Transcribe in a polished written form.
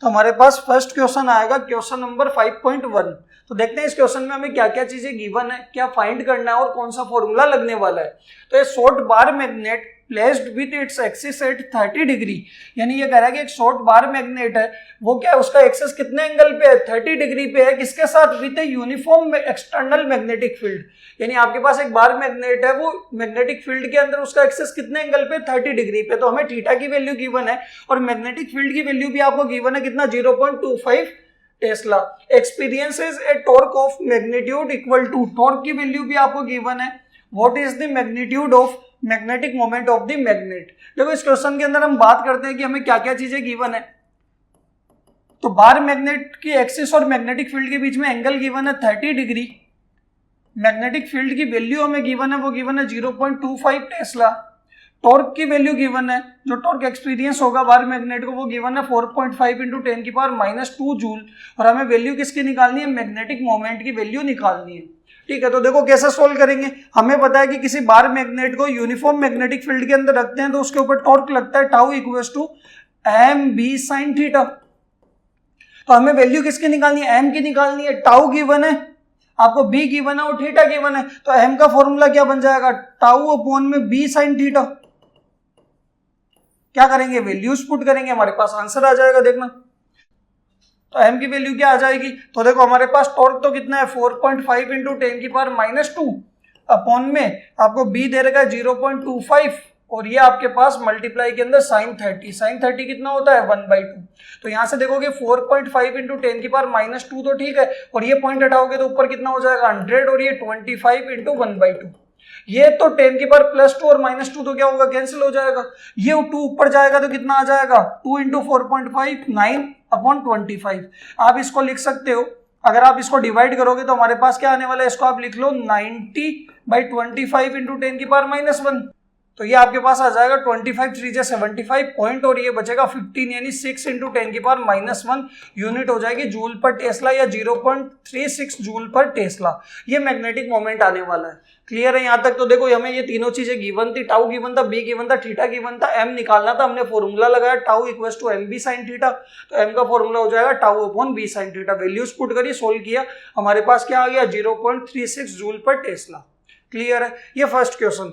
तो हमारे पास first question आएगा क्वेश्चन नंबर 5.1। तो देखते हैं इस क्वेश्चन में हमें क्या क्या चीजें गिवन है, क्या फाइंड करना है और कौन सा फॉर्मूला लगने वाला है। तो ये short bar magnet placed with its axis at 30 degree, यानी ये कह रहा है कि एक शॉर्ट बार मैग्नेट है, वो क्या है, उसका एक्सिस कितने एंगल पे है, 30 डिग्री पे है, किसके साथ, with a uniform external magnetic field. यानी आपके पास एक बार मैग्नेट है, वो मैग्नेटिक फील्ड के अंदर उसका एक्सिस कितने एंगल पे, 30 डिग्री पे। तो हमें थीटा की वैल्यू गिवन है और मैग्नेटिक फील्ड की वैल्यू भी आपको गिवन है, कितना, 0.25 tesla. Experiences a torque of magnitude equal to, torque की वैल्यू भी आपको गिवन है, what is the magnitude of magnetic moment of the magnet. देखो इस क्वेश्चन के अंदर हम बात करते हैं कि हमें क्या क्या चीजें गिवन है। तो बार मैग्नेट की एक्सिस और मैग्नेटिक फील्ड के बीच में एंगल गिवन है 30 डिग्री, मैग्नेटिक फील्ड की वैल्यू हमें गिवन है, वो गिवन है 0.25 टेस्ला। टॉर्क की वैल्यू गिवन है, जो टॉर्क एक्सपीरियंस होगा बार मैग्नेट को, वो गिवन है 4.5 इंटू 10⁻⁻2 जूल। और हमें वैल्यू किसकी निकालनी है, मैग्नेटिक मोमेंट की वैल्यू निकालनी है। ठीक है, तो देखो कैसे सोल्व करेंगे। हमें पता है कि किसी बार मैग्नेट को यूनिफॉर्म मैग्नेटिक फील्ड के अंदर रखते हैं तो उसके ऊपर टॉर्क लगता है tau equals to mb sin theta. तो हमें वैल्यू किसकी निकालनी है, m की निकालनी है। टाउ गिवन है आपको, b गिवन है और थीटा गिवन है। तो m का फॉर्मूला क्या बन जाएगा, टाउ अपॉन में b sin थीटा। क्या करेंगे, वैल्यूज पुट करेंगे, हमारे पास आंसर आ जाएगा। देखना तो m की वैल्यू क्या आ जाएगी, तो देखो हमारे पास टॉर्क तो कितना है 4.5 इंटू 10⁻⁻2 अपॉन में आपको b दे रखा है 0.25 और ये आपके पास मल्टीप्लाई के अंदर sin 30 कितना होता है 1/2। तो यहां से देखोगे 4.5 इंटू 10⁻⁻2 तो ठीक है, और ये पॉइंट हटाओगे तो ऊपर कितना हो जाएगा 100 और ये 25 इंटू 1/2। ये तो 10⁻+2 और -2 तो क्या होगा, कैंसिल हो जाएगा। ये 2 ऊपर जाएगा तो कितना आ जाएगा 2 इंटू 4.5 9/25। आप इसको लिख सकते हो, अगर आप इसको डिवाइड करोगे तो हमारे पास क्या आने वाला है, इसको आप लिख लो 90/25 इंटू 10⁻⁻1। तो ये आपके पास आ जाएगा 25 3 75 पॉइंट और ये बचेगा 15, यानी 6 इंटू 10⁻⁻1 यूनिट हो जाएगी जूल पर टेस्ला या 0.36 जूल पर टेस्ला। ये मैग्नेटिक मोमेंट आने वाला है। क्लियर है यहाँ तक। तो देखो हमें ये तीनों चीजें गिवन थी, टाउ गिवन था, बी गिवन था, थीटा गिवन था, एम निकालना था। हमने फॉर्मूला लगाया tau equals to mb sin theta. तो एम का फॉर्मूला हो जाएगा tau upon b sin theta. Values put करिए, सोल्व किया, हमारे पास क्या आ गया 0.36 जूल पर टेस्ला। क्लियर है, ये फर्स्ट क्वेश्चन।